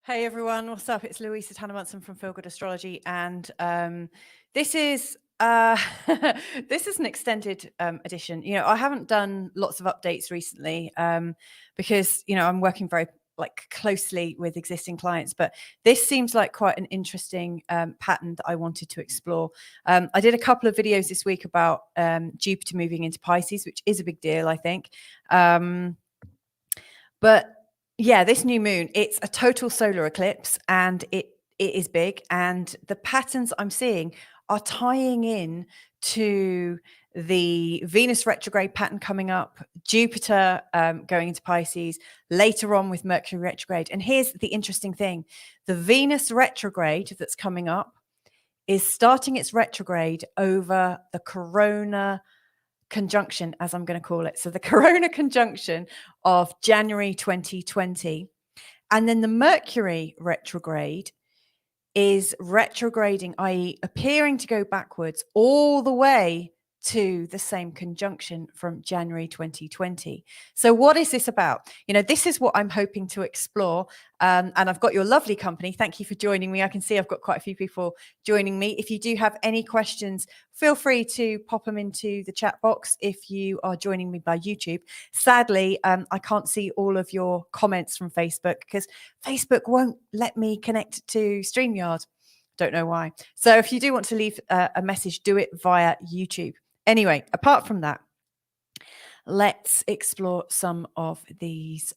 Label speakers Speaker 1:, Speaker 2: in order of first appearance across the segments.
Speaker 1: Hey everyone, what's up? It's Louisa Tanner-Munson from Feel Good Astrology, and this is this is an extended edition. I haven't done lots of updates recently because I'm working very closely with existing clients, but this seems like quite an interesting pattern that I wanted to explore. I did a couple of videos this week about Jupiter moving into Pisces, which is a big deal, I think. But yeah, this new moon, it's a total solar eclipse, and it is big, and the patterns I'm seeing are tying in to the Venus retrograde pattern coming up, Jupiter going into Pisces, later on with Mercury retrograde. And here's the interesting thing. The Venus retrograde that's coming up is starting its retrograde over the Corona conjunction, as I'm going to call it. So the Corona conjunction of January 2020. And then the Mercury retrograde is retrograding, i.e. appearing to go backwards all the way to the same conjunction from January 2020. So what is this about? This is what I'm hoping to explore. And I've got your lovely company. Thank you for joining me. I can see I've got quite a few people joining me. If you do have any questions, feel free to pop them into the chat box if you are joining me by YouTube. Sadly, I can't see all of your comments from Facebook because Facebook won't let me connect to StreamYard. Don't know why. So if you do want to leave a message, do it via YouTube. Anyway, apart from that, let's explore some of these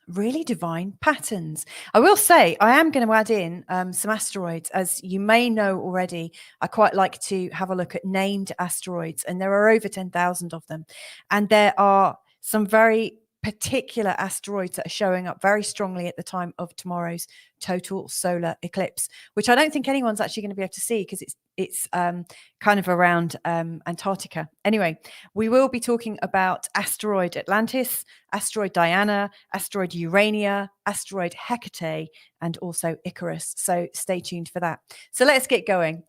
Speaker 1: really divine patterns. I will say I am going to add in some asteroids. As you may know already, I quite like to have a look at named asteroids, and there are over 10,000 of them. And there are some very particular asteroids that are showing up very strongly at the time of tomorrow's total solar eclipse, which I don't think anyone's actually going to be able to see because it's kind of around Antarctica. Anyway, we will be talking about asteroid Atlantis, asteroid Diana, asteroid Urania, asteroid Hecate, and also Icarus. So stay tuned for that. So let's get going.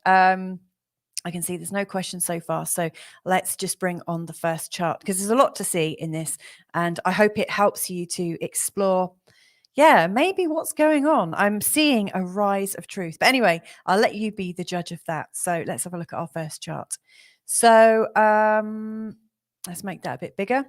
Speaker 1: I can see there's no questions so far. So let's just bring on the first chart because there's a lot to see in this. And I hope it helps you to explore, maybe what's going on. I'm seeing a rise of truth. But anyway, I'll let you be the judge of that. So let's have a look at our first chart. So let's make that a bit bigger.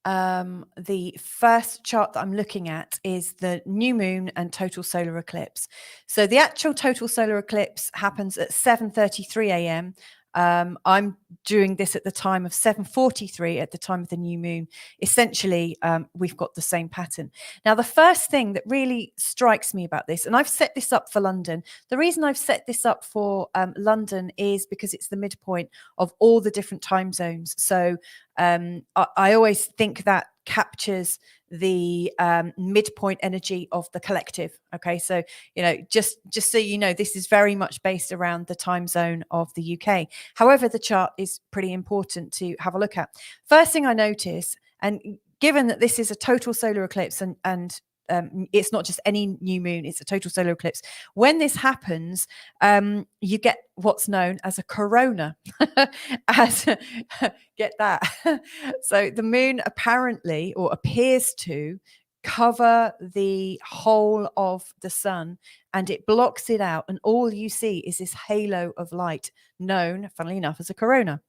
Speaker 1: The first chart that I'm looking at is the new moon and total solar eclipse. So the actual total solar eclipse happens at 7:33 a.m. I'm doing this at the time of 7:43 at the time of the new moon. Essentially, we've got the same pattern. Now, the first thing that really strikes me about this, and I've set this up for London. The reason I've set this up for London is because it's the midpoint of all the different time zones. So I always think that captures the midpoint energy of the collective. Okay, so just so you know, this is very much based around the time zone of the UK. However, the chart is pretty important to have a look at. First thing I notice, and given that this is a total solar eclipse and it's not just any new moon, it's a total solar eclipse. When this happens, you get what's known as a corona. Get that? So the moon apparently, or appears to, cover the whole of the sun, and it blocks it out, and all you see is this halo of light known, funnily enough, as a corona.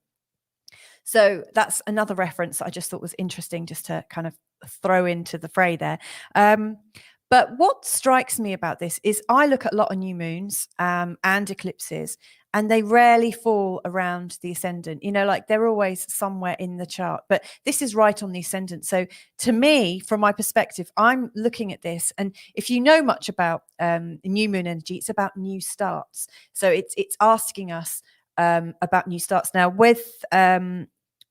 Speaker 1: So that's another reference that I just thought was interesting just to kind of throw into the fray there. But what strikes me about this is I look at a lot of new moons and eclipses, and they rarely fall around the ascendant. They're always somewhere in the chart, but this is right on the ascendant. So to me, from my perspective, I'm looking at this, and if you know much about new moon energy, it's about new starts. So it's asking us about new starts. Now,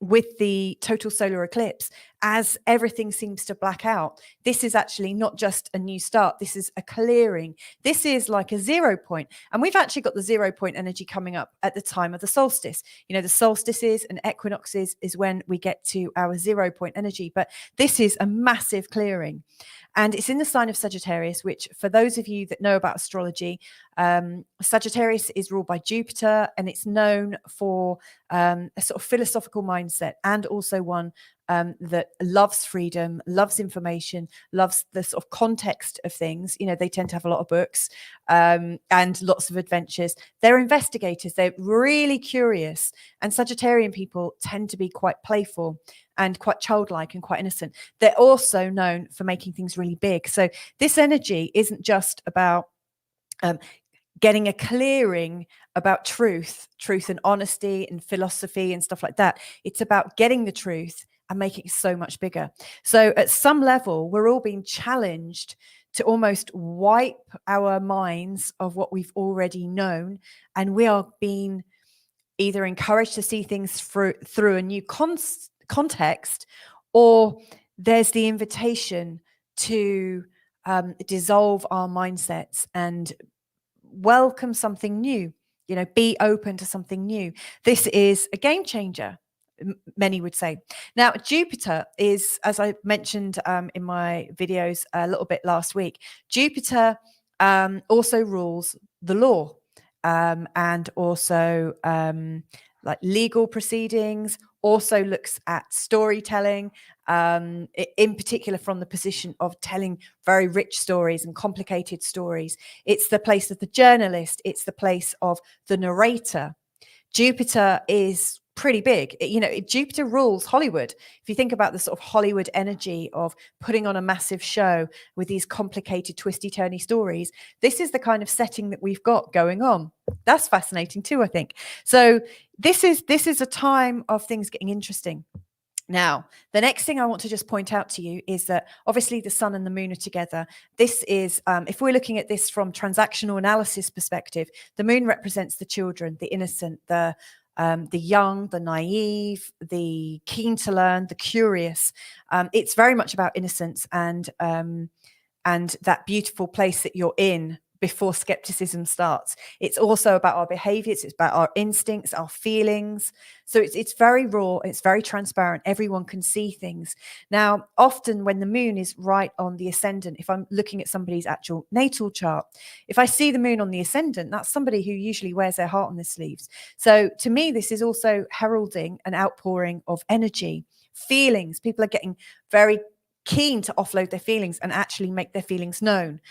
Speaker 1: with the total solar eclipse, as everything seems to black out, this is actually not just a new start. This is a clearing. This is like a 0 point. And we've actually got the 0 point energy coming up at the time of the solstice. The solstices and equinoxes is when we get to our 0 point energy. But this is a massive clearing. And it's in the sign of Sagittarius, which, for those of you that know about astrology, Sagittarius is ruled by Jupiter, and it's known for a sort of philosophical mindset, and also one that loves freedom, loves information, loves the sort of context of things. You know, they tend to have a lot of books and lots of adventures. They're investigators. They're really curious. And Sagittarian people tend to be quite playful and quite childlike and quite innocent. They're also known for making things really big. So this energy isn't just about getting a clearing about truth and honesty and philosophy and stuff like that. It's about getting the truth and making it so much bigger. So at some level, we're all being challenged to almost wipe our minds of what we've already known. And we are being either encouraged to see things through a new context, or there's the invitation to dissolve our mindsets and welcome something new, you know, be open to something new. This is a game changer, many would say. Now, Jupiter is, as I mentioned in my videos a little bit last week, Jupiter also rules the law and also like legal proceedings, also looks at storytelling, in particular from the position of telling very rich stories and complicated stories. It's the place of the journalist. It's the place of the narrator. Jupiter is pretty big. You know, Jupiter rules Hollywood. If you think about the sort of Hollywood energy of putting on a massive show with these complicated, twisty-turny stories, this is the kind of setting that we've got going on. That's fascinating too, I think. So this is a time of things getting interesting. Now, the next thing I want to just point out to you is that obviously the sun and the moon are together. This is, if we're looking at this from transactional analysis perspective, the moon represents the children, the innocent, the young, the naive, the keen to learn, the curious. It's very much about innocence and that beautiful place that you're in before skepticism starts. It's also about our behaviors. It's about our instincts, our feelings. So it's very raw. It's very transparent. Everyone can see things. Now, often when the moon is right on the ascendant, if I'm looking at somebody's actual natal chart, if I see the moon on the ascendant, that's somebody who usually wears their heart on their sleeves. So to me, this is also heralding an outpouring of energy, feelings. People are getting very keen to offload their feelings and actually make their feelings known.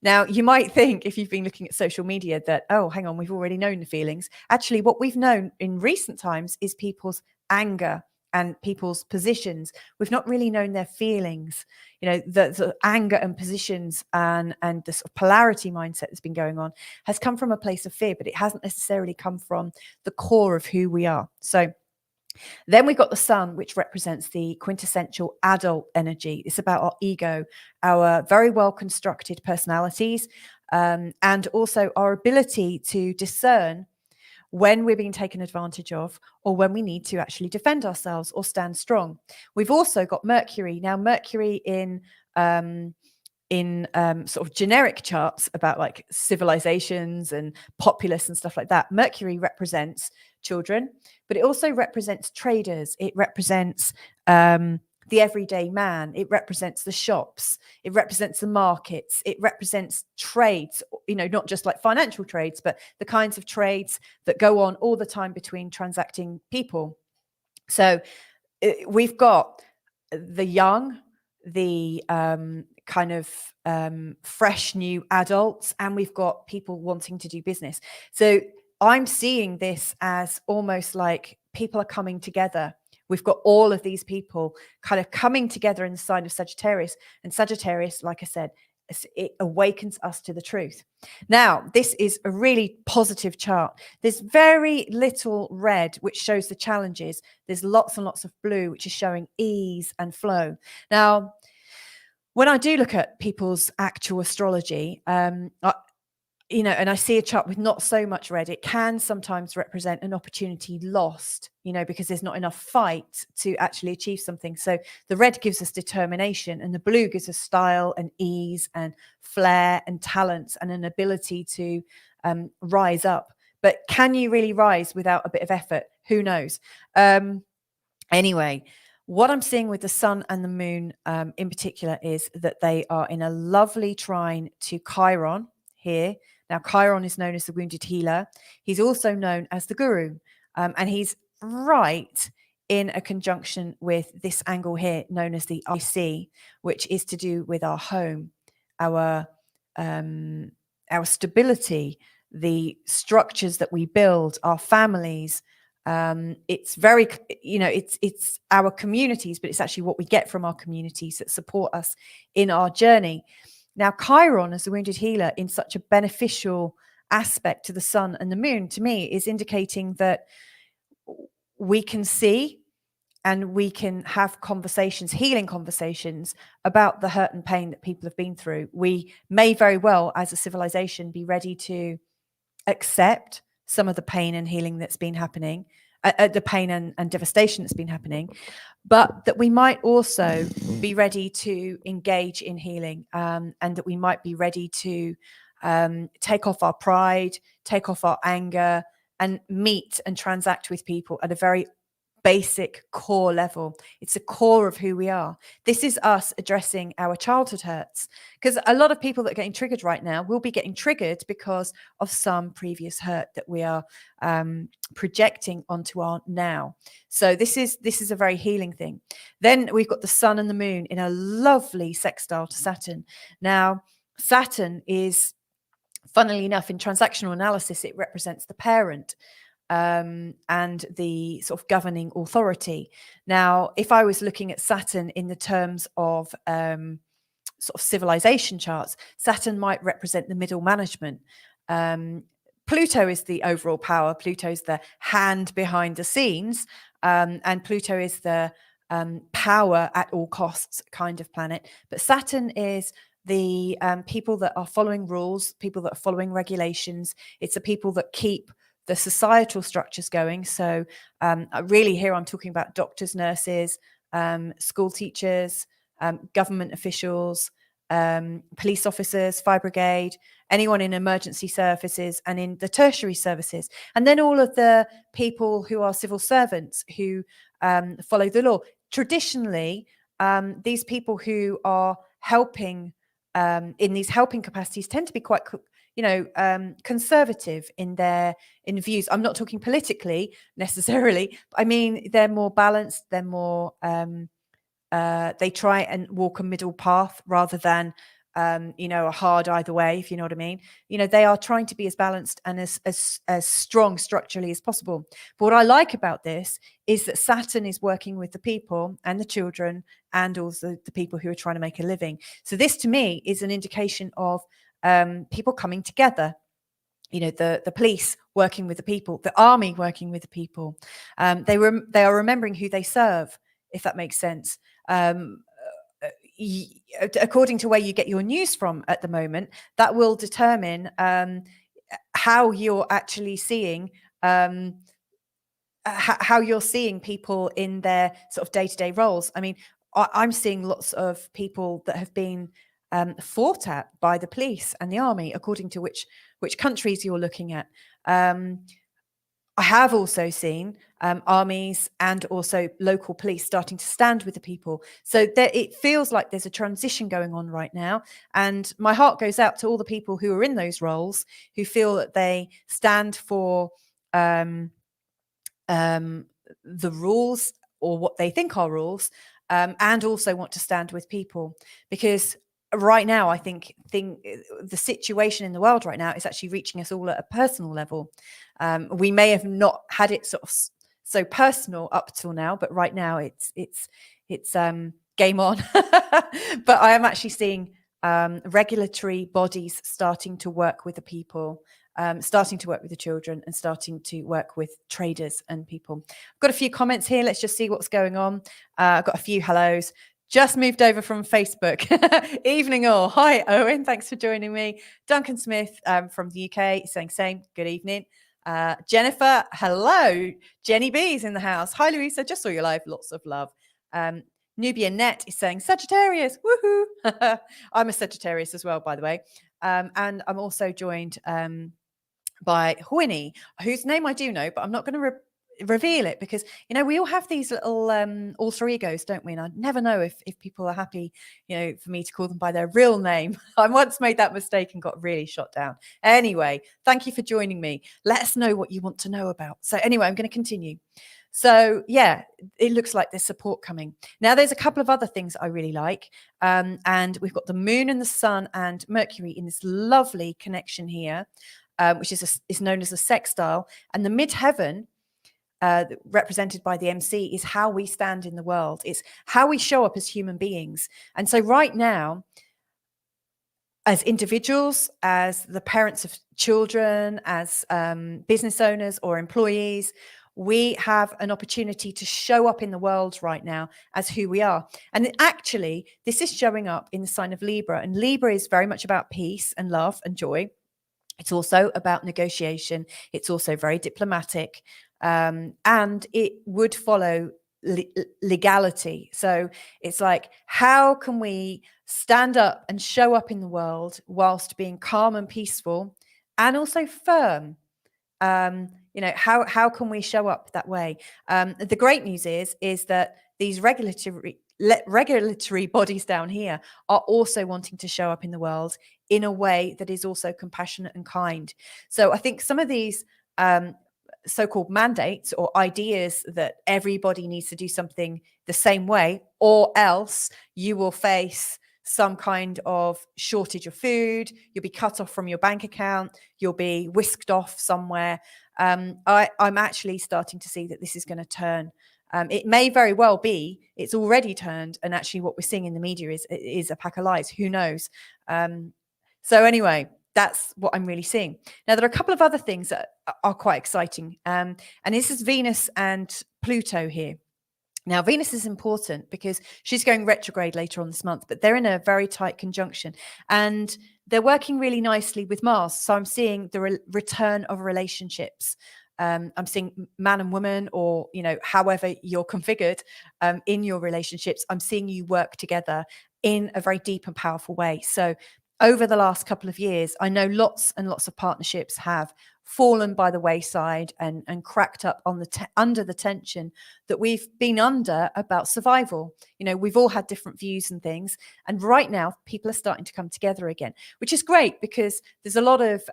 Speaker 1: Now, you might think, if you've been looking at social media, that, oh, hang on, we've already known the feelings. Actually, what we've known in recent times is people's anger and people's positions. We've not really known their feelings. You know, the anger and positions and the sort of polarity mindset that's been going on has come from a place of fear, but it hasn't necessarily come from the core of who we are. So then we've got the sun, which represents the quintessential adult energy. It's about our ego, our very well constructed personalities, and also our ability to discern when we're being taken advantage of or when we need to actually defend ourselves or stand strong. We've also got Mercury. Now, Mercury in sort of generic charts about like civilizations and populace and stuff like that, Mercury represents children, but it also represents traders. It represents the everyday man. It represents the shops. It represents the markets. It represents trades, you know, not just like financial trades, but the kinds of trades that go on all the time between transacting people. So we've got the young, the kind of fresh new adults, and we've got people wanting to do business. So I'm seeing this as almost like people are coming together. We've got all of these people kind of coming together in the sign of Sagittarius. And Sagittarius, like I said, it awakens us to the truth. Now, this is a really positive chart. There's very little red, which shows the challenges. There's lots and lots of blue, which is showing ease and flow. Now, when I do look at people's actual astrology, you know, and I see a chart with not so much red, it can sometimes represent an opportunity lost, you know, because there's not enough fight to actually achieve something. So the red gives us determination and the blue gives us style and ease and flair and talents and an ability to rise up. But can you really rise without a bit of effort? Who knows? Anyway, what I'm seeing with the sun and the moon in particular is that they are in a lovely trine to Chiron here. Now, Chiron is known as the wounded healer. He's also known as the guru, and he's right in a conjunction with this angle here known as the IC, which is to do with our home, our stability, the structures that we build, our families. It's very, it's our communities, but it's actually what we get from our communities that support us in our journey. Now, Chiron as the wounded healer in such a beneficial aspect to the sun and the moon, to me, is indicating that we can see and we can have conversations, healing conversations about the hurt and pain that people have been through. We may very well, as a civilization, be ready to accept some of the pain and healing that's been happening, the pain and devastation that's been happening, but that we might also be ready to engage in healing, and that we might be ready to take off our pride, take off our anger, and meet and transact with people at a very basic core level. It's the core of who we are. This is us addressing our childhood hurts, because a lot of people that are getting triggered right now will be getting triggered because of some previous hurt that we are projecting onto our now. So this is a very healing thing. Then we've got the sun and the moon in a lovely sextile to Saturn. Now, Saturn is, funnily enough, in transactional analysis, it represents the parent, and the sort of governing authority. Now, if I was looking at Saturn in the terms of sort of civilization charts, Saturn might represent the middle management. Pluto is the overall power. Pluto is the hand behind the scenes, and Pluto is the power at all costs kind of planet. But Saturn is the people that are following rules, people that are following regulations. It's the people that keep the societal structures going. So really here I'm talking about doctors, nurses, school teachers, government officials, police officers, fire brigade, anyone in emergency services and in the tertiary services. And then all of the people who are civil servants who follow the law. Traditionally, these people who are helping in these helping capacities tend to be quite conservative in views. I'm not talking politically necessarily. I mean, they're more balanced. They're more, they try and walk a middle path rather than, a hard either way, if you know what I mean. They are trying to be as balanced and as strong structurally as possible. But what I like about this is that Saturn is working with the people and the children and also the people who are trying to make a living. So this to me is an indication of people coming together, the police working with the people, the army working with the people. They are remembering who they serve, if that makes sense. According to where you get your news from at the moment, that will determine how you're actually seeing how you're seeing people in their sort of day-to-day roles. I mean, I'm seeing lots of people that have been fought at by the police and the army, according to which countries you're looking at. I have also seen armies and also local police starting to stand with the people. So it feels like there's a transition going on right now. And my heart goes out to all the people who are in those roles, who feel that they stand for the rules or what they think are rules, and also want to stand with people. Because right now, I think the situation in the world right now is actually reaching us all at a personal level. We may have not had it sort of so personal up till now, but right now it's game on. But I am actually seeing regulatory bodies starting to work with the people, starting to work with the children, and starting to work with traders and people. I've got a few comments here. Let's just see what's going on. I've got a few hellos. Just moved over from Facebook. Evening all. Hi, Owen. Thanks for joining me. Duncan Smith from the UK saying same. Good evening. Jennifer, hello. Jenny B's in the house. Hi, Louisa. Just saw you live. Lots of love. Nubia Net is saying Sagittarius. Woohoo. I'm a Sagittarius as well, by the way. And I'm also joined by Huini, whose name I do know, but I'm not going to reveal it because we all have these little alter egos, don't we? And I never know if people are happy for me to call them by their real name. I once made that mistake and got really shot down. Anyway, thank you for joining me. Let us know what you want to know about. So anyway, I'm going to continue. So yeah, it looks like there's support coming. Now there's a couple of other things I really like. And we've got the moon and the sun and Mercury in this lovely connection here, which is known as a sextile. And the midheaven, represented by the MC, is how we stand in the world. It's how we show up as human beings. And so right now, as individuals, as the parents of children, as business owners or employees, we have an opportunity to show up in the world right now as who we are. And actually, this is showing up in the sign of Libra. And Libra is very much about peace and love and joy. It's also about negotiation. It's also very diplomatic. And it would follow legality. So it's like, how can we stand up and show up in the world whilst being calm and peaceful and also firm? How can we show up that way? The great news is that these regulatory bodies down here are also wanting to show up in the world in a way that is also compassionate and kind. So I think some of these so-called mandates or ideas that everybody needs to do something the same way, or else you will face some kind of shortage of food, you'll be cut off from your bank account, you'll be whisked off somewhere. I'm actually starting to see that this is going to turn. It may very well be it's already turned, and actually what we're seeing in the media is a pack of lies. Who knows? So anyway, that's what I'm really seeing. Now, there are a couple of other things that are quite exciting. And this is Venus and Pluto here. Now, Venus is important because she's going retrograde later on this month, but they're in a very tight conjunction and they're working really nicely with Mars. So I'm seeing the return of relationships. I'm seeing man and woman, or, however you're configured in your relationships. I'm seeing you work together in a very deep and powerful way. So over the last couple of years, I know lots and lots of partnerships have fallen by the wayside and cracked up on under the tension that we've been under about survival. We've all had different views and things, and right now people are starting to come together again, which is great because there's a lot of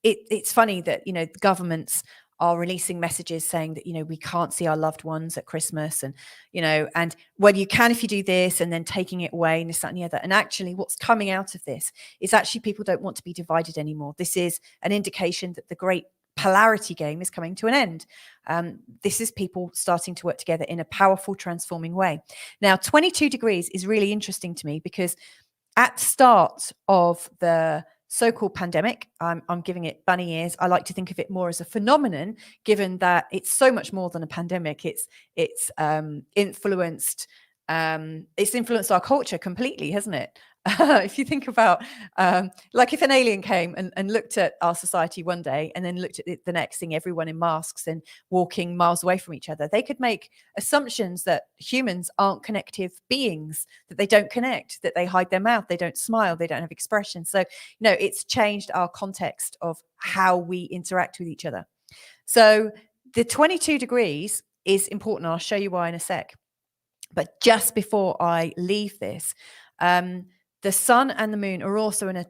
Speaker 1: it's funny that governments are releasing messages saying that we can't see our loved ones at Christmas, and well, you can if you do this, and then taking it away, and this, that, and the other. And actually what's coming out of this is actually people don't want to be divided anymore. This is an indication that the great polarity game is coming to an end. This is people starting to work together in a powerful, transforming way. Now, 22 degrees is really interesting to me because at the start of the so-called pandemic, I'm giving it bunny ears. I like to think of it more as a phenomenon, given that it's so much more than a pandemic. It's influenced our culture completely, hasn't it? If you think about, like if an alien came and looked at our society one day and then looked at it the next, seeing everyone in masks and walking miles away from each other, they could make assumptions that humans aren't connective beings, that they don't connect, that they hide their mouth, they don't smile, they don't have expression. So, it's changed our context of how we interact with each other. So the 22 degrees is important. I'll show you why in a sec. But just before I leave this, the sun and the moon are also in a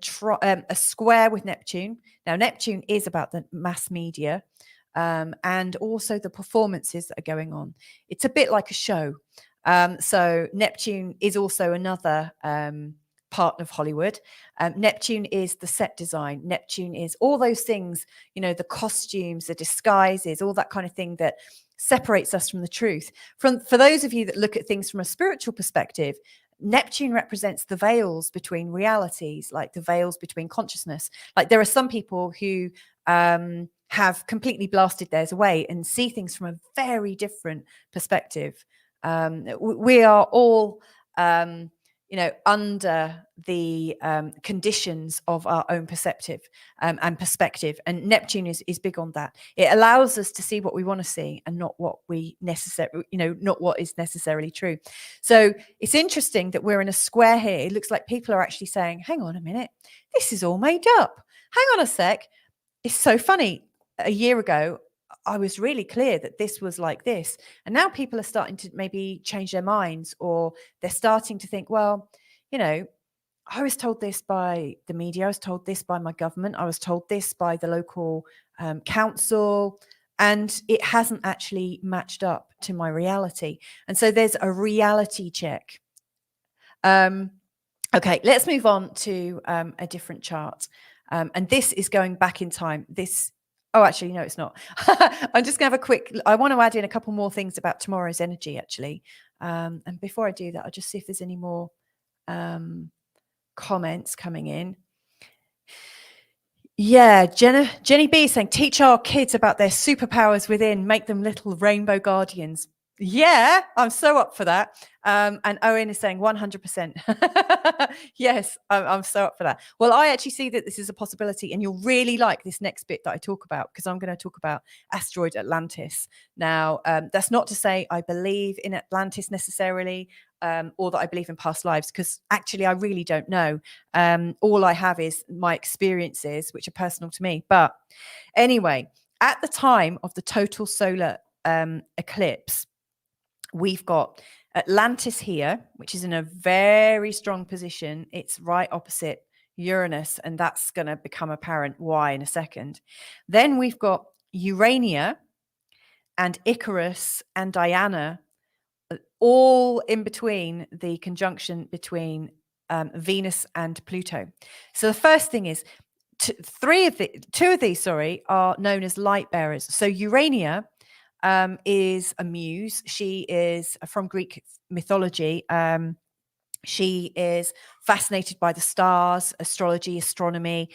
Speaker 1: square with Neptune. Now, Neptune is about the mass media and also the performances that are going on. It's a bit like a show. So Neptune is also another part of Hollywood. Neptune is the set design. Neptune is all those things, the costumes, the disguises, all that kind of thing that separates us from the truth. For those of you that look at things from a spiritual perspective, Neptune represents the veils between realities, like the veils between consciousness. Like there are some people who have completely blasted theirs away and see things from a very different perspective. We are all, under the conditions of our own perceptive and perspective. And Neptune is big on that. It allows us to see what we want to see and not what not what is necessarily true. So it's interesting that we're in a square here. It looks like people are actually saying, hang on a minute, this is all made up. Hang on a sec. It's so funny. A year ago, I was really clear that this was like this. And now people are starting to maybe change their minds, or they're starting to think, well, I was told this by the media. I was told this by my government. I was told this by the local counsel, and it hasn't actually matched up to my reality. And so there's a reality check. Okay, let's move on to a different chart. And this is going back in time. Oh, actually, no, it's not. I'm just going to have I want to add in a couple more things about tomorrow's energy, actually. And before I do that, I'll just see if there's any more comments coming in. Yeah, Jenny B is saying, teach our kids about their superpowers within, make them little rainbow guardians. Yeah, I'm so up for that. And Owen is saying 100%. Yes, I'm so up for that. Well, I actually see that this is a possibility, and you'll really like this next bit that I talk about, because I'm going to talk about asteroid Atlantis. Now, that's not to say I believe in Atlantis necessarily, or that I believe in past lives, because actually I really don't know. All I have is my experiences, which are personal to me. But anyway, at the time of the total solar eclipse, we've got Atlantis here, which is in a very strong position. It's right opposite Uranus, and that's going to become apparent why in a second. Then we've got Urania and Icarus and Diana, all in between the conjunction between Venus and Pluto. So the first thing is, two of these are known as light bearers. So Urania is a muse. She is from Greek mythology. She is fascinated by the stars, astrology, astronomy.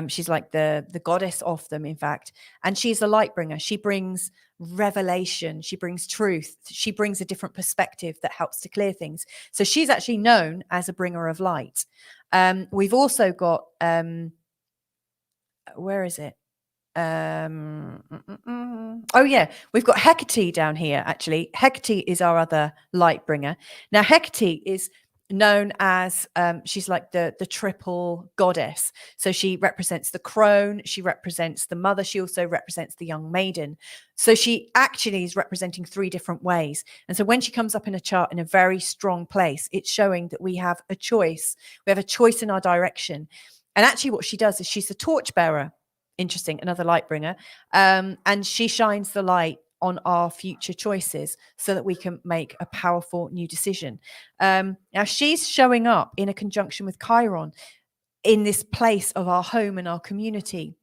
Speaker 1: She's like the goddess of them, in fact. And she's a light bringer. She brings revelation. She brings truth. She brings a different perspective that helps to clear things. So she's actually known as a bringer of light. We've also got, where is it? Oh yeah, we've got Hecate down here. Actually, Hecate is our other light bringer. Now, Hecate is known as she's like the triple goddess. So she represents the crone, she represents the mother, she also represents the young maiden. So she actually is representing three different ways. And so when she comes up in a chart in a very strong place, it's showing that we have a choice. We have a choice in our direction. And actually what she does is she's the torchbearer. Interesting, another light bringer. And she shines the light on our future choices so that we can make a powerful new decision. Now she's showing up in a conjunction with Chiron in this place of our home and our community.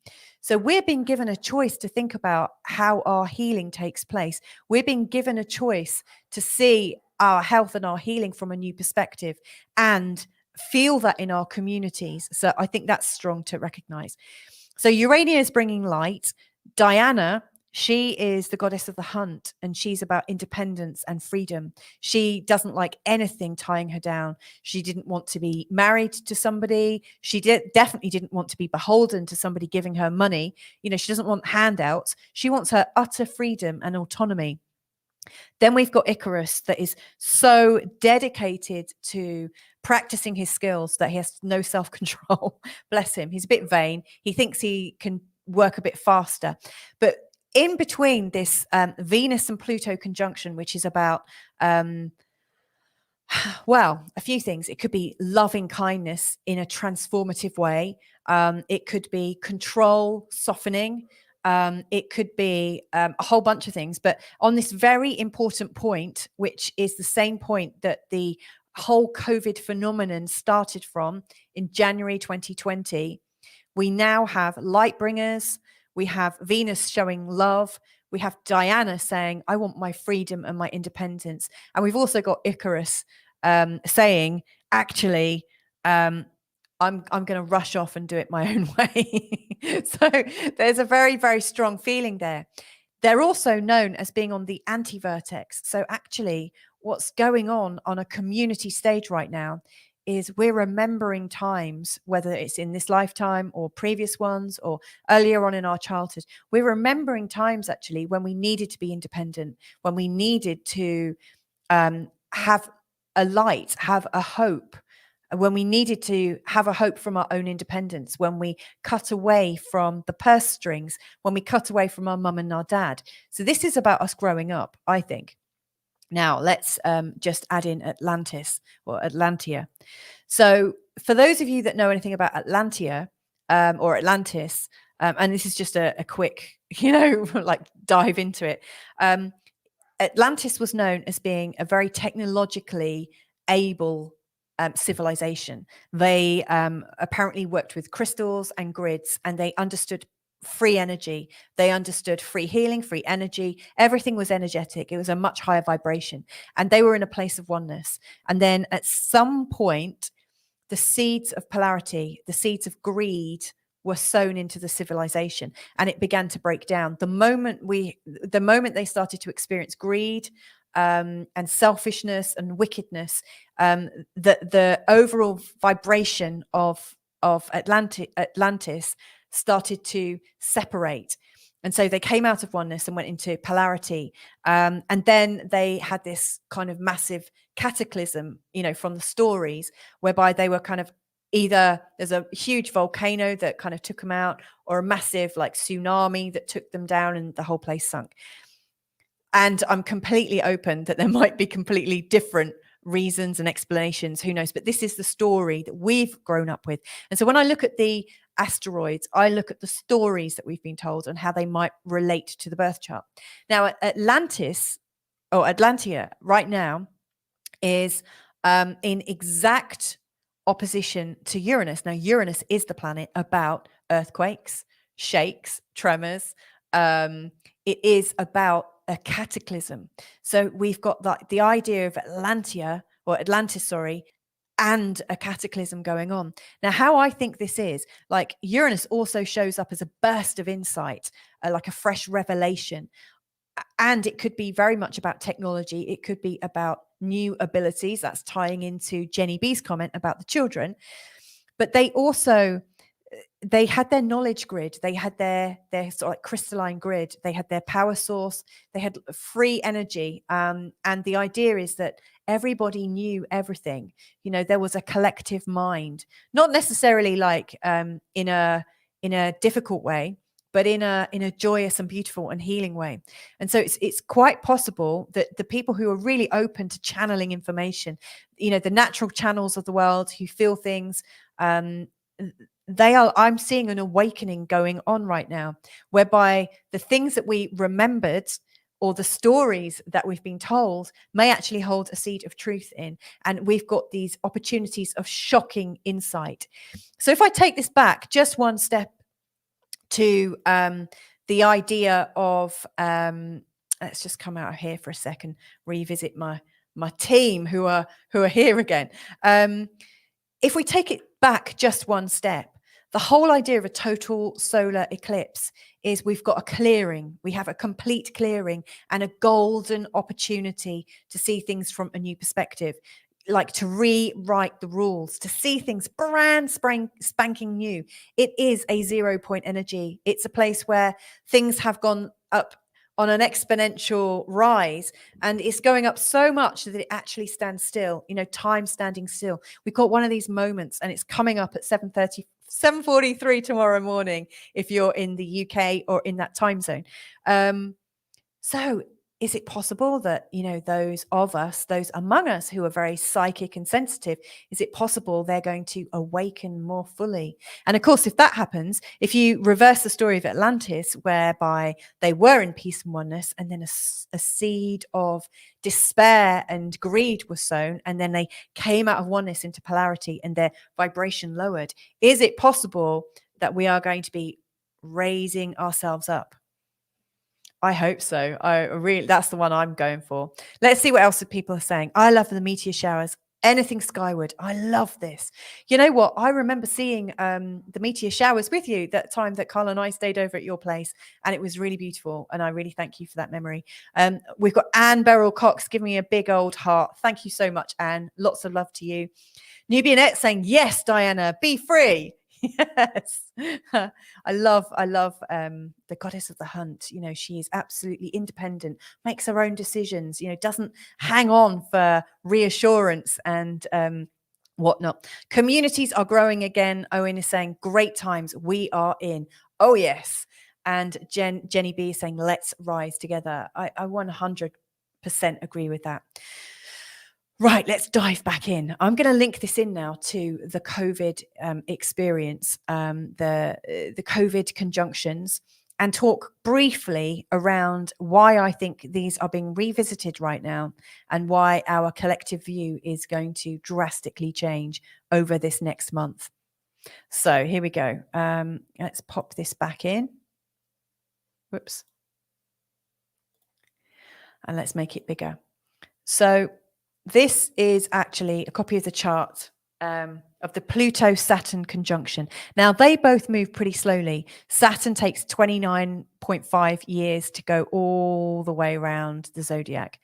Speaker 1: So we're being given a choice to think about how our healing takes place. We're being given a choice to see our health and our healing from a new perspective and feel that in our communities. So I think that's strong to recognize. So Urania is bringing light. Diana, she is the goddess of the hunt, and she's about independence and freedom. She doesn't like anything tying her down. She didn't want to be married to somebody. She definitely didn't want to be beholden to somebody giving her money. You know, she doesn't want handouts. She wants her utter freedom and autonomy. Then we've got Icarus, that is so dedicated to practicing his skills that he has no self-control. Bless him. He's a bit vain. He thinks he can work a bit faster. But in between this Venus and Pluto conjunction, which is about, well, a few things. It could be loving kindness in a transformative way. It could be control, softening. It could be a whole bunch of things. But on this very important point, which is the same point that the whole COVID phenomenon started from in January 2020, we now have light bringers. We have Venus showing love. We have Diana saying, I want my freedom and my independence. And we've also got Icarus saying, actually, I'm going to rush off and do it my own way. So there's a very, very strong feeling there. They're also known as being on the anti-vertex. So actually, what's going on a community stage right now is we're remembering times, whether it's in this lifetime or previous ones or earlier on in our childhood, we're remembering times actually when we needed to be independent, when we needed to have a light, have a hope, when we needed to have a hope from our own independence, when we cut away from the purse strings, when we cut away from our mum and our dad. So this is about us growing up, I think. Now, let's just add in Atlantis or Atlantia. So for those of you that know anything about Atlantia or Atlantis, And this is just a quick, like dive into it. Atlantis was known as being a very technologically able civilization. They apparently worked with crystals and grids, and they understood free energy. They understood free healing, free energy. Everything was energetic. It was a much higher vibration, and they were in a place of oneness. And then at some point, the seeds of polarity, the seeds of greed were sown into the civilization, and it began to break down. The moment they started to experience greed and selfishness and wickedness, the overall vibration of Atlantis started to separate. And so they came out of oneness and went into polarity. And then they had this kind of massive cataclysm, from the stories, whereby they were kind of either there's a huge volcano that kind of took them out, or a massive like tsunami that took them down and the whole place sunk. And I'm completely open that there might be completely different reasons and explanations, who knows, but this is the story that we've grown up with. And so when I look at the asteroids, I look at the stories that we've been told and how they might relate to the birth chart. Now, Atlantis, or Atlantia right now, is in exact opposition to Uranus. Now, Uranus is the planet about earthquakes, shakes, tremors. It is about a cataclysm. So we've got the idea of Atlantis, and a cataclysm going on. Now, how I think this is, like, Uranus also shows up as a burst of insight, like a fresh revelation. And it could be very much about technology. It could be about new abilities. That's tying into Jenny B's comment about the children. But they had their knowledge grid. They had their sort of like crystalline grid. They had their power source. They had free energy. And the idea is that everybody knew everything. There was a collective mind, not necessarily like in a difficult way, but in a joyous and beautiful and healing way. And so it's quite possible that the people who are really open to channeling information, the natural channels of the world, who feel things, I'm seeing an awakening going on right now, whereby the things that we remembered, or the stories that we've been told, may actually hold a seed of truth in. And we've got these opportunities of shocking insight. So if I take this back just one step to the idea of, let's just come out of here for a second, revisit my team who are here again. If we take it back just one step, the whole idea of a total solar eclipse is we've got a clearing. We have a complete clearing and a golden opportunity to see things from a new perspective, like to rewrite the rules, to see things brand spanking new. It is a 0 point energy. It's a place where things have gone up on an exponential rise, and it's going up so much that it actually stands still, time standing still. We've got one of these moments, and it's coming up at 7:43 tomorrow morning if you're in the UK or in that time zone. So is it possible that, those of us, those among us who are very psychic and sensitive, is it possible they're going to awaken more fully? And of course, if that happens, if you reverse the story of Atlantis, whereby they were in peace and oneness, and then a seed of despair and greed was sown, and then they came out of oneness into polarity and their vibration lowered, is it possible that we are going to be raising ourselves up? I hope so. That's the one I'm going for. Let's see what else people are saying. I love the meteor showers. Anything skyward. I love this. You know what? I remember seeing the meteor showers with you that time that Carl and I stayed over at your place, and it was really beautiful. And I really thank you for that memory. We've got Anne Beryl Cox giving me a big old heart. Thank you so much, Anne. Lots of love to you. Nubianette saying, yes, Diana, be free. Yes. I love the goddess of the hunt. She is absolutely independent, makes her own decisions, doesn't hang on for reassurance and whatnot. Communities are growing again. Owen is saying, great times we are in. Oh yes. And Jenny B is saying, let's rise together. I 100% agree with that. Right, let's dive back in. I'm going to link this in now to the COVID experience, the COVID conjunctions, and talk briefly around why I think these are being revisited right now and why our collective view is going to drastically change over this next month. So here we go. Let's pop this back in. Whoops. And let's make it bigger. So this is actually a copy of the chart of the Pluto-Saturn conjunction. Now, they both move pretty slowly. Saturn takes 29.5 years to go all the way around the zodiac.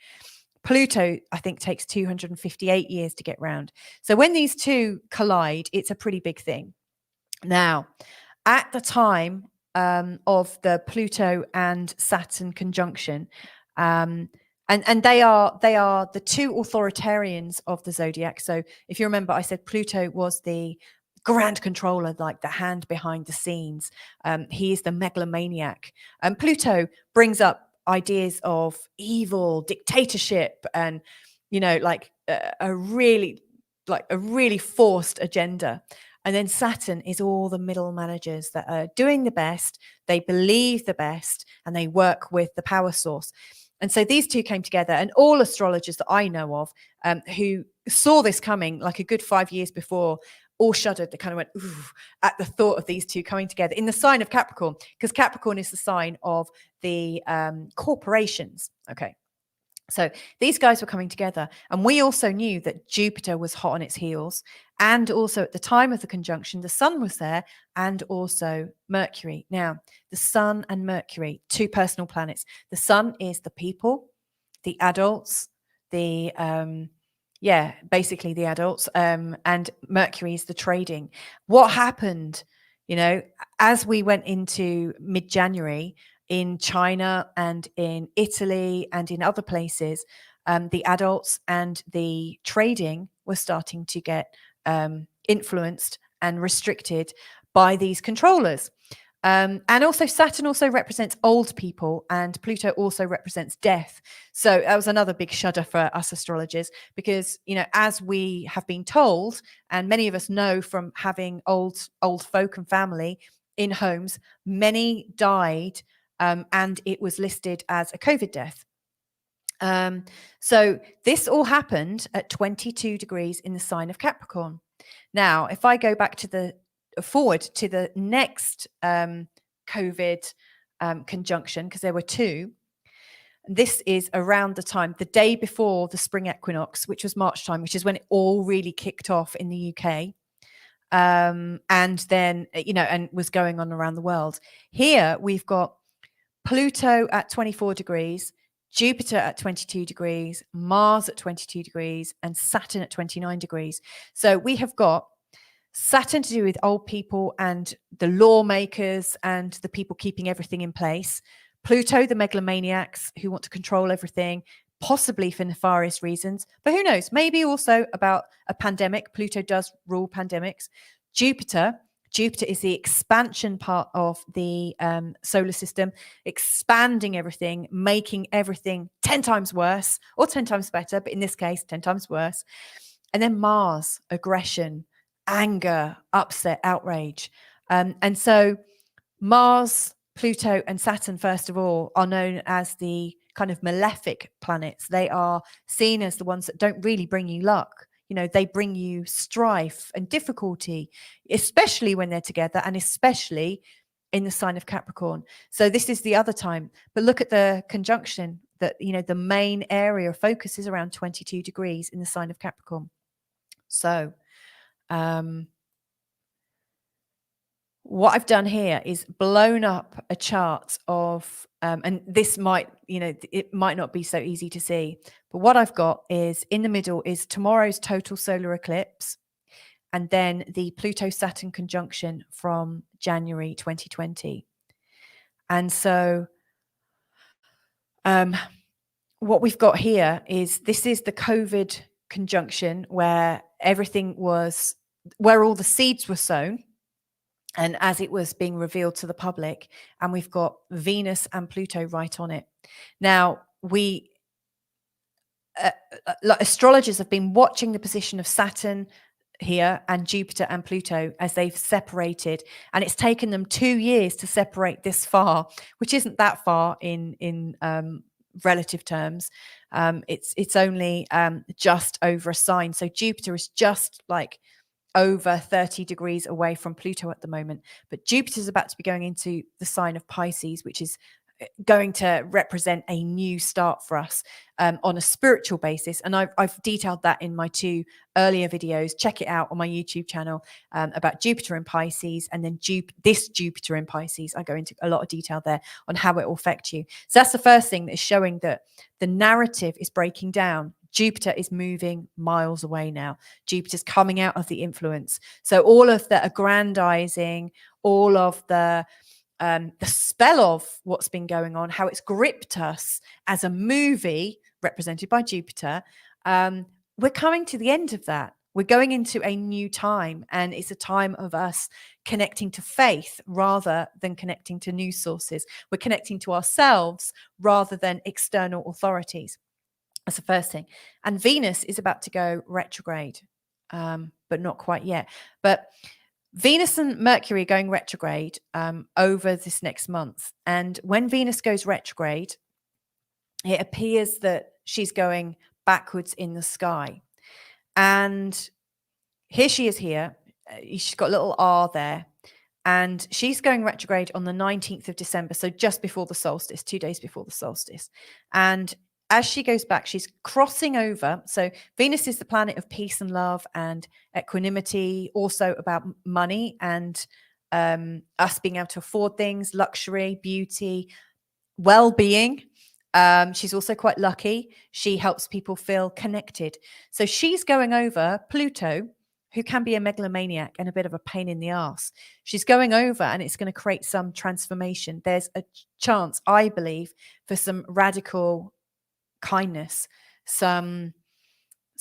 Speaker 1: Pluto, I think, takes 258 years to get round. So when these two collide, it's a pretty big thing. Now, at the time of the Pluto and Saturn conjunction, and they are the two authoritarians of the zodiac. So if you remember, I said Pluto was the grand controller, like the hand behind the scenes. He is the megalomaniac. And Pluto brings up ideas of evil, dictatorship, and like a really forced agenda. And then Saturn is all the middle managers that are doing the best, they believe the best, and they work with the power source. And so these two came together, and all astrologers that I know of who saw this coming like a good 5 years before all shuddered. They kind of went, ooh, at the thought of these two coming together in the sign of Capricorn, because Capricorn is the sign of the corporations. Okay. So these guys were coming together, and we also knew that Jupiter was hot on its heels, and also at the time of the conjunction, the sun was there, and also Mercury. Now, the sun and Mercury, two personal planets. The sun is the people, the adults, basically the adults, and Mercury is the trading. What happened, as we went into mid-January, in China and in Italy and in other places, the adults and the trading were starting to get influenced and restricted by these controllers. And also Saturn also represents old people, and Pluto also represents death. So that was another big shudder for us astrologers, because, as we have been told, and many of us know from having old folk and family in homes, many died, and it was listed as a COVID death. So this all happened at 22 degrees in the sign of Capricorn. Now, if I go back to forward to the next COVID conjunction, because there were two, this is around the time, the day before the spring equinox, which was March time, which is when it all really kicked off in the UK. And then, and was going on around the world. Here we've got Pluto at 24 degrees, Jupiter at 22 degrees, Mars at 22 degrees, and Saturn at 29 degrees. So we have got Saturn to do with old people and the lawmakers and the people keeping everything in place. Pluto, the megalomaniacs who want to control everything, possibly for nefarious reasons. But who knows? Maybe also about a pandemic. Pluto does rule pandemics. Jupiter is the expansion part of the solar system, expanding everything, making everything 10 times worse or 10 times better, but in this case, 10 times worse. And then Mars, aggression, anger, upset, outrage. And so Mars, Pluto, and Saturn, first of all, are known as the kind of malefic planets. They are seen as the ones that don't really bring you luck. They bring you strife and difficulty, especially when they're together, and especially in the sign of Capricorn. So this is the other time. But look at the conjunction that, the main area of focus is around 22 degrees in the sign of Capricorn. So what I've done here is blown up a chart of, and this might, it might not be so easy to see, but what I've got is in the middle is tomorrow's total solar eclipse, and then the Pluto-Saturn conjunction from January 2020. And so what we've got here is, this is the COVID conjunction where where all the seeds were sown, and as it was being revealed to the public, and we've got Venus and Pluto right on it. Now, like astrologers have been watching the position of Saturn here and Jupiter and Pluto as they've separated, and it's taken them 2 years to separate this far, which isn't that far in relative terms. It's only just over a sign. So Jupiter is just like over 30 degrees away from Pluto at the moment, but Jupiter's about to be going into the sign of Pisces, which is going to represent a new start for us on a spiritual basis. And I've detailed that in my 2 earlier videos. Check it out on my YouTube channel about Jupiter in Pisces, and then this Jupiter in Pisces. I go into a lot of detail there on how it will affect you. So that's the first thing that is showing that the narrative is breaking down. Jupiter is moving miles away now. Jupiter's coming out of the influence. So all of the aggrandizing, all of the spell of what's been going on, how it's gripped us as a movie represented by Jupiter, we're coming to the end of that. We're going into a new time, and it's a time of us connecting to faith rather than connecting to news sources. We're connecting to ourselves rather than external authorities. That's the first thing. And Venus is about to go retrograde, but not quite yet. But Venus and Mercury are going retrograde over this next month. And when Venus goes retrograde, it appears that she's going backwards in the sky. And here she is here. She's got a little R there. And she's going retrograde on the 19th of December. So just before the solstice, 2 days before the solstice. And as she goes back, she's crossing over. So Venus is the planet of peace and love and equanimity, also about money and us being able to afford things, luxury, beauty, well-being. She's also quite lucky. She helps people feel connected. So she's going over Pluto, who can be a megalomaniac and a bit of a pain in the ass. She's going over, and it's going to create some transformation. There's a chance, I believe, for some radical kindness, some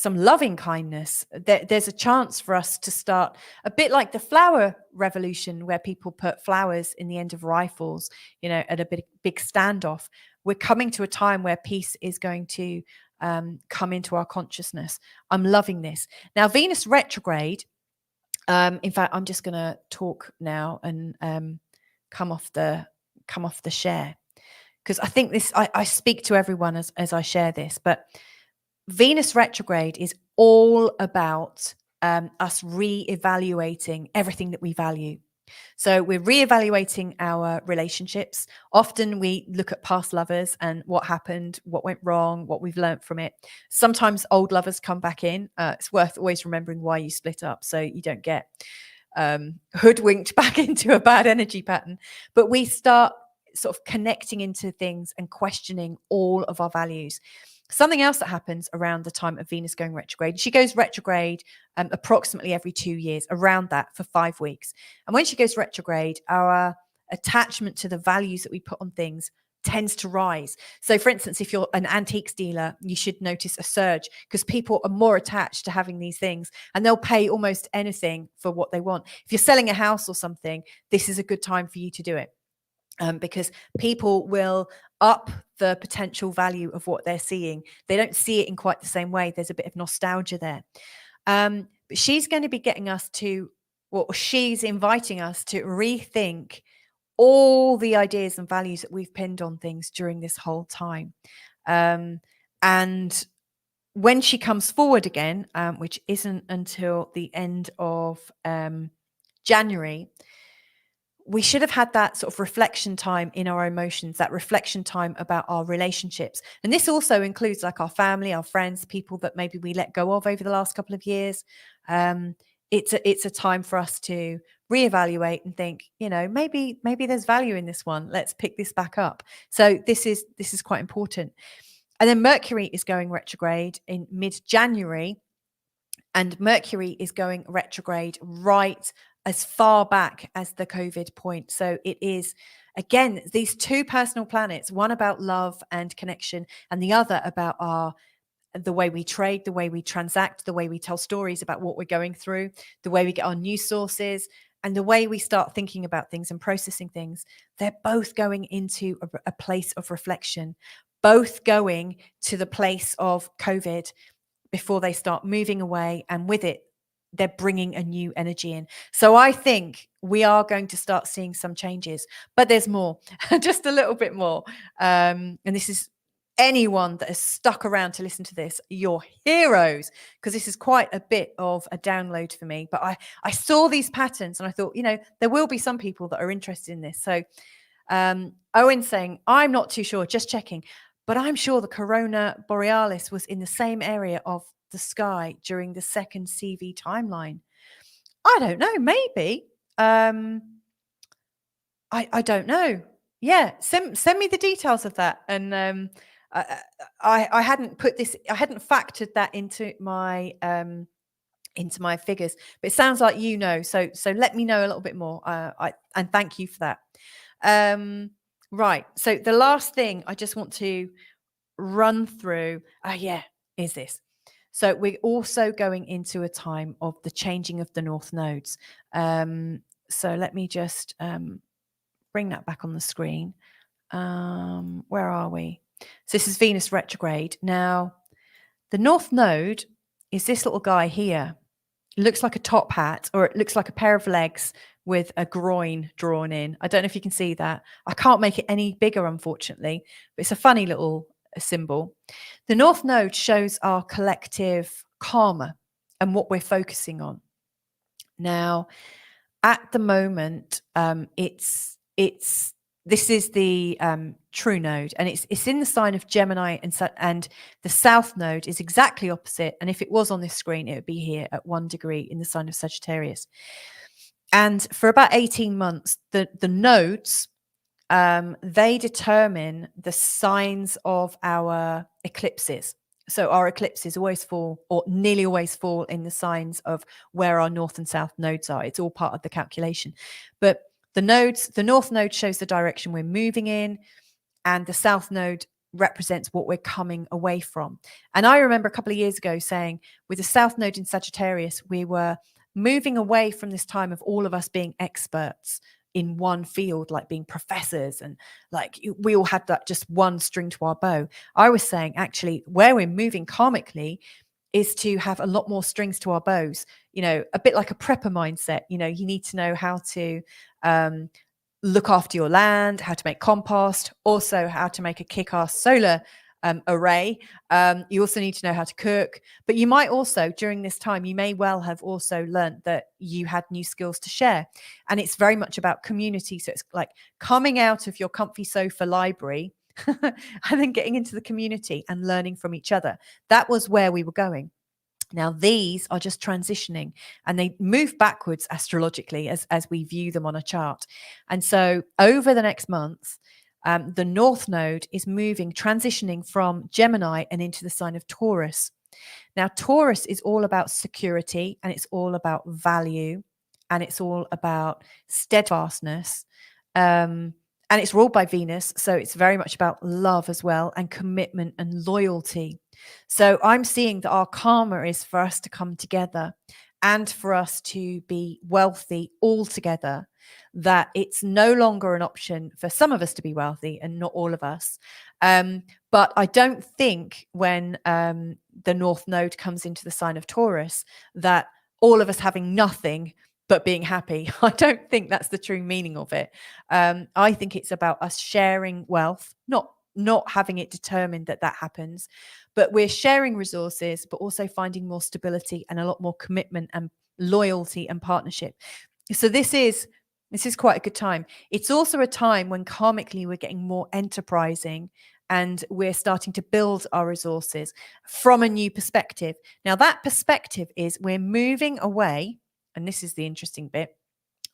Speaker 1: loving kindness. There's a chance for us to start a bit like the flower revolution, where people put flowers in the end of rifles, at a big standoff. We're coming to a time where peace is going to come into our consciousness. I'm loving this. Now, Venus retrograde, in fact, I'm just going to talk now and come off the share, because I think this, I speak to everyone as I share this, but Venus retrograde is all about us re-evaluating everything that we value. So we're re-evaluating our relationships. Often we look at past lovers and what happened, what went wrong, what we've learned from it. Sometimes old lovers come back in. It's worth always remembering why you split up, so you don't get hoodwinked back into a bad energy pattern. But we start sort of connecting into things and questioning all of our values. Something else that happens around the time of Venus going retrograde, she goes retrograde approximately every 2 years, around that for 5 weeks. And when she goes retrograde, our attachment to the values that we put on things tends to rise. So for instance, if you're an antiques dealer, you should notice a surge, because people are more attached to having these things, and they'll pay almost anything for what they want. If you're selling a house or something, this is a good time for you to do it. Because people will up the potential value of what they're seeing. They don't see it in quite the same way. There's a bit of nostalgia there. But she's going to be getting us to, well, she's inviting us to rethink all the ideas and values that we've pinned on things during this whole time. And when she comes forward again, which isn't until the end of January, we should have had that sort of reflection time in our emotions, that reflection time about our relationships. And this also includes like our family, our friends, people that maybe we let go of over the last couple of years. It's a time for us to reevaluate and think, maybe there's value in this one. Let's pick this back up. So this is quite important. And then Mercury is going retrograde in mid-January, and Mercury is going retrograde right as far back as the COVID point. So it is, again, these two personal planets, one about love and connection, and the other about the way we trade, the way we transact, the way we tell stories about what we're going through, the way we get our news sources, and the way we start thinking about things and processing things. They're both going into a place of reflection. both going to the place of COVID before they start moving away. And with it, they're bringing a new energy in. So I think we are going to start seeing some changes, but there's more, just a little bit more. And this is anyone that has stuck around to listen to this, you're heroes, because this is quite a bit of a download for me. But I saw these patterns and I thought, there will be some people that are interested in this. So Owen's saying, I'm not too sure, just checking. But I'm sure the Corona Borealis was in the same area of the sky during the second CV timeline. I don't know, maybe. I don't know. Yeah, send me the details of that. And I hadn't put this, I hadn't factored that into my figures, but it sounds like so let me know a little bit more. And thank you for that. Right. So the last thing I just want to run through, is this. So we're also going into a time of the changing of the North nodes. So let me just bring that back on the screen. Where are we? So this is Venus retrograde. Now, the North node is this little guy here. It looks like a top hat, or it looks like a pair of legs with a groin drawn in. I don't know if you can see that. I can't make it any bigger, unfortunately, but it's a funny little symbol. The North node shows our collective karma and what we're focusing on. Now, at the moment, this is the true node, and it's in the sign of Gemini, and the south node is exactly opposite. And if it was on this screen, it would be here at 1 degree in the sign of Sagittarius. And for about 18 months, the nodes, they determine the signs of our eclipses. So our eclipses always fall, or nearly always fall, in the signs of where our north and south nodes are. It's all part of the calculation. But the north node shows the direction we're moving in, and the south node represents what we're coming away from. And I remember a couple of years ago saying, with the south node in Sagittarius, we were moving away from this time of all of us being experts in one field, like being professors, and like we all had that just one string to our bow. I was saying, actually, where we're moving karmically is to have a lot more strings to our bows, a bit like a prepper mindset. You need to know how to look after your land, how to make compost, also how to make a kick-ass solar array. You also need to know how to cook, but you might also, during this time, you may well have also learned that you had new skills to share. And it's very much about community. So it's like coming out of your comfy sofa library and then getting into the community and learning from each other. That was where we were going. Now, these are just transitioning, and they move backwards astrologically as we view them on a chart. And so over the next month, the North node is transitioning from Gemini and into the sign of Taurus. Now, Taurus is all about security, and it's all about value, and it's all about steadfastness. And it's ruled by Venus, so it's very much about love as well, and commitment and loyalty. So I'm seeing that our karma is for us to come together and for us to be wealthy all together, that it's no longer an option for some of us to be wealthy and not all of us. But I don't think when the North node comes into the sign of Taurus, that all of us having nothing but being happy. I don't think that's the true meaning of it. I think it's about us sharing wealth, not having it determined that happens, but we're sharing resources, but also finding more stability and a lot more commitment and loyalty and partnership. So this is quite a good time. It's also a time when karmically we're getting more enterprising, and we're starting to build our resources from a new perspective. Now, that perspective is we're moving away, and this is the interesting bit.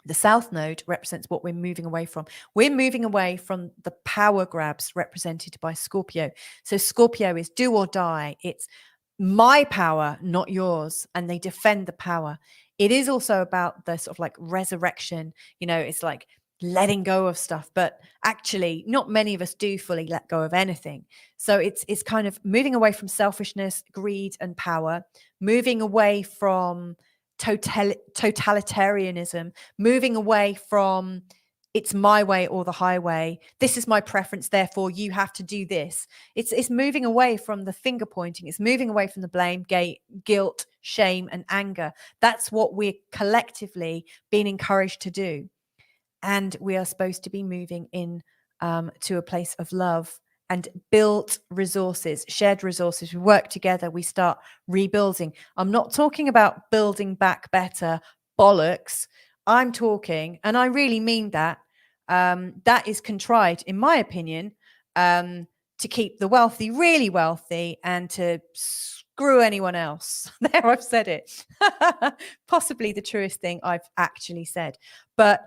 Speaker 1: The south node represents what we're moving away from. We're moving away from the power grabs represented by Scorpio. So Scorpio is do or die. It's my power, not yours. And they defend the power. It is also about the sort of like resurrection. It's like letting go of stuff, but actually not many of us do fully let go of anything. So it's kind of moving away from selfishness, greed, and power, moving away from totalitarianism, moving away from it's my way or the highway. This is my preference, therefore you have to do this. It's moving away from the finger pointing. It's moving away from the blame, guilt, shame, and anger. That's what we're collectively being encouraged to do. And we are supposed to be moving in to a place of love and built resources, shared resources. We work together, we start rebuilding. I'm not talking about building back better bollocks. I'm talking, and I really mean that, that is contrived, in my opinion, to keep the wealthy really wealthy and to screw anyone else. There, I've said it. Possibly the truest thing I've actually said. But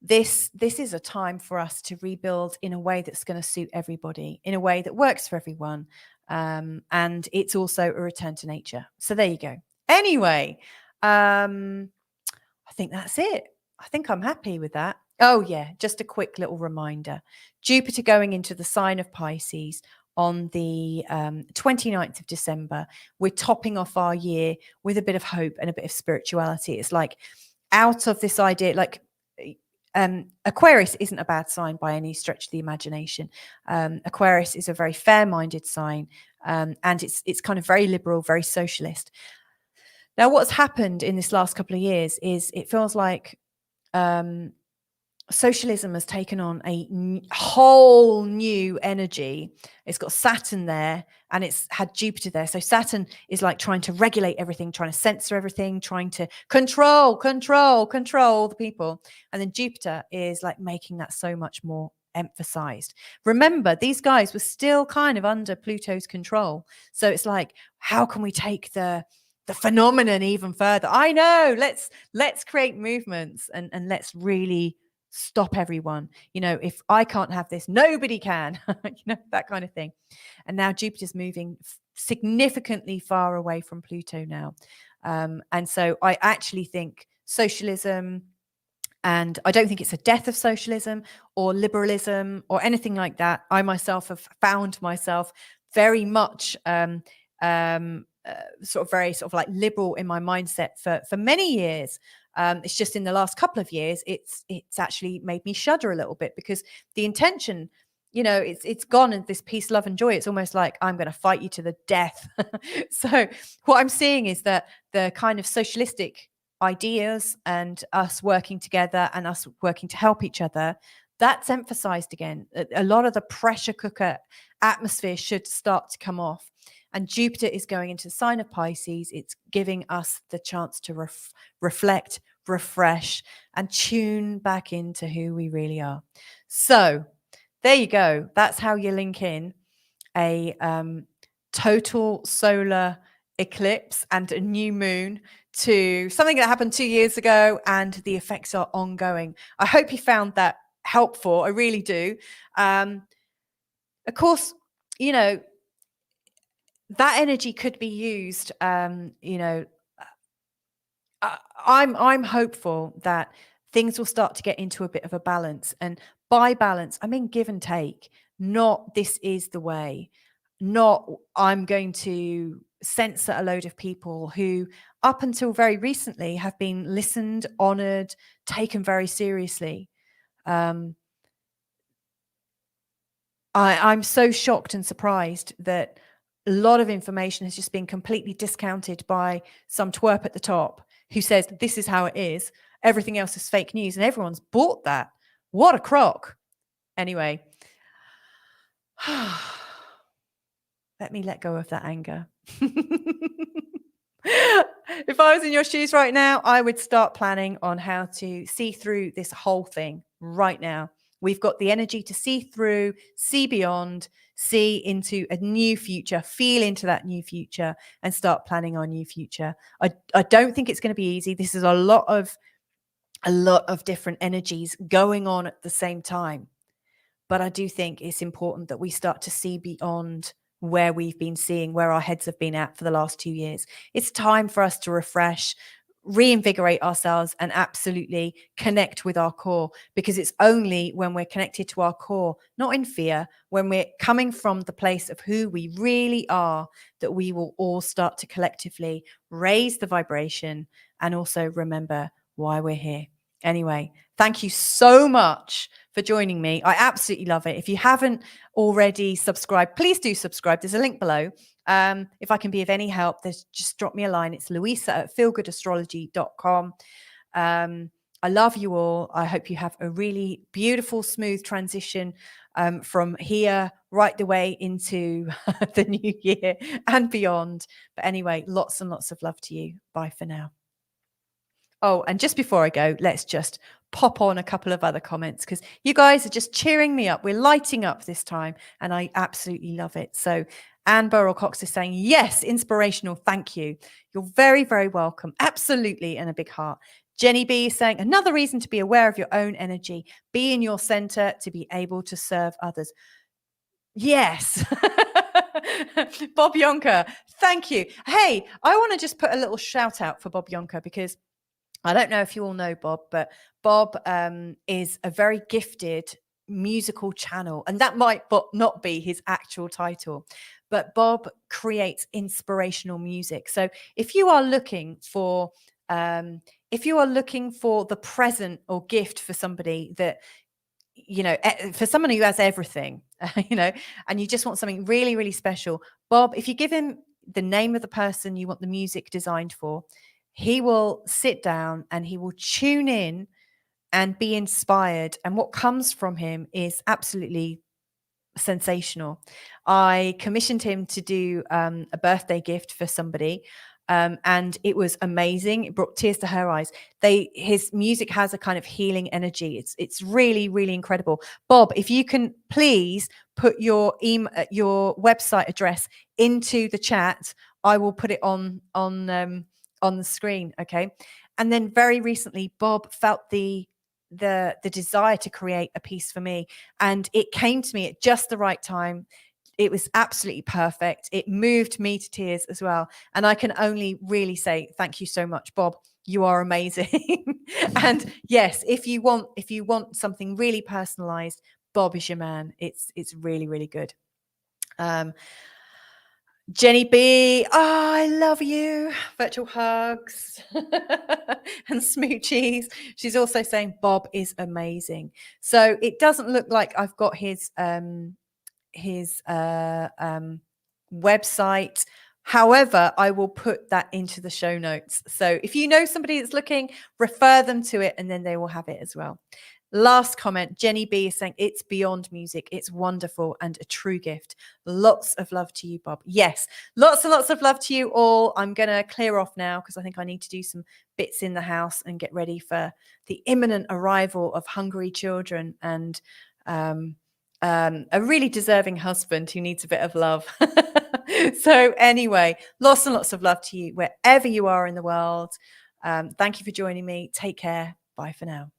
Speaker 1: this is a time for us to rebuild in a way that's going to suit everybody, in a way that works for everyone. And it's also a return to nature. So there you go. Anyway, I think that's it. I think I'm happy with that. Oh, yeah, just a quick little reminder. Jupiter going into the sign of Pisces on the 29th of December. We're topping off our year with a bit of hope and a bit of spirituality. It's like out of this idea, like Aquarius isn't a bad sign by any stretch of the imagination. Aquarius is a very fair-minded sign, and it's kind of very liberal, very socialist. Now, what's happened in this last couple of years is it feels like socialism has taken on a whole new energy. It's got Saturn there and it's had Jupiter there. So Saturn is like trying to regulate everything, trying to censor everything, trying to control the people. And then Jupiter is like making that so much more emphasized. Remember, these guys were still kind of under Pluto's control. So it's like, how can we take the phenomenon even further? I know, let's create movements and let's really stop everyone. You know, if I can't have this, nobody can. You know, that kind of thing. And now Jupiter's moving significantly far away from Pluto now. And so I actually think socialism, and I don't think it's a death of socialism or liberalism or anything like that. I myself have found myself very much sort of like liberal in my mindset for many years. It's just in the last couple of years, it's actually made me shudder a little bit, because the intention, you know, it's gone, and this peace, love, and joy. It's almost like I'm going to fight you to the death. So what I'm seeing is that the kind of socialistic ideas and us working together and us working to help each other, that's emphasized again. A lot of the pressure cooker atmosphere should start to come off. And Jupiter is going into the sign of Pisces. It's giving us the chance to reflect, refresh, and tune back into who we really are. So there you go. That's how you link in a total solar eclipse and a new moon to something that happened 2 years ago, and the effects are ongoing. I hope you found that helpful. I really do. Of course, you know, that energy could be used, you know, I'm hopeful that things will start to get into a bit of a balance. And by balance, I mean give and take, not this is the way, not I'm going to censor a load of people who up until very recently have been listened, honored, taken very seriously. I'm so shocked and surprised that a lot of information has just been completely discounted by some twerp at the top who says this is how it is. Everything else is fake news, and everyone's bought that. What a crock. Anyway, let me let go of that anger. If I was in your shoes right now, I would start planning on how to see through this whole thing right now. We've got the energy to see through, see beyond, see into a new future, feel into that new future, and start planning our new future. I don't think it's going to be easy. This is a lot of different energies going on at the same time. But I do think it's important that we start to see beyond where we've been seeing, where our heads have been at for the last 2 years. It's time for us to refresh, reinvigorate ourselves, and absolutely connect with our core, because it's only when we're connected to our core, not in fear, when we're coming from the place of who we really are, that we will all start to collectively raise the vibration and also remember why we're here. Anyway, thank you so much for joining me. I absolutely love it. If you haven't already subscribed, please do subscribe. There's a link below. If I can be of any help, just drop me a line. It's louisa@feelgoodastrology.com. I love you all. I hope you have a really beautiful, smooth transition from here right the way into the new year and beyond. But anyway, lots and lots of love to you. Bye for now. Oh, and just before I go, let's just pop on a couple of other comments because you guys are just cheering me up. We're lighting up this time, and I absolutely love it. So Anne Burrell Cox is saying, yes, inspirational. Thank you. You're very, very welcome. Absolutely. And a big heart. Jenny B is saying, another reason to be aware of your own energy, be in your center to be able to serve others. Yes. Bob Yonker, thank you. Hey, I want to just put a little shout out for Bob Yonker because I don't know if you all know Bob, but Bob is a very gifted musical channel, and that might not be his actual title, but Bob creates inspirational music. So if you are looking for the present or gift for somebody that, you know, for someone who has everything, you know, and you just want something really, really special, Bob, if you give him the name of the person you want the music designed for, he will sit down and he will tune in and be inspired. And what comes from him is absolutely sensational. I commissioned him to do a birthday gift for somebody. And it was amazing. It brought tears to her eyes. His music has a kind of healing energy. It's really, really incredible. Bob, if you can please put your website address into the chat, I will put it on the screen. Okay. And then very recently, Bob felt the desire to create a piece for me, and it came to me at just the right time. It was absolutely perfect. It moved me to tears as well. And I can only really say thank you so much, Bob. You are amazing. And yes, if you want something really personalized, Bob is your man. It's really, really good. Jenny B, oh, I love you. Virtual hugs and smoochies. She's also saying Bob is amazing. So it doesn't look like I've got his website. However, I will put that into the show notes. So if you know somebody that's looking, refer them to it and then they will have it as well. Last comment, Jenny B is saying it's beyond music. It's wonderful and a true gift. Lots of love to you, Bob. Yes, lots and lots of love to you all. I'm going to clear off now because I think I need to do some bits in the house and get ready for the imminent arrival of hungry children and a really deserving husband who needs a bit of love. So anyway, lots and lots of love to you wherever you are in the world. Thank you for joining me. Take care. Bye for now.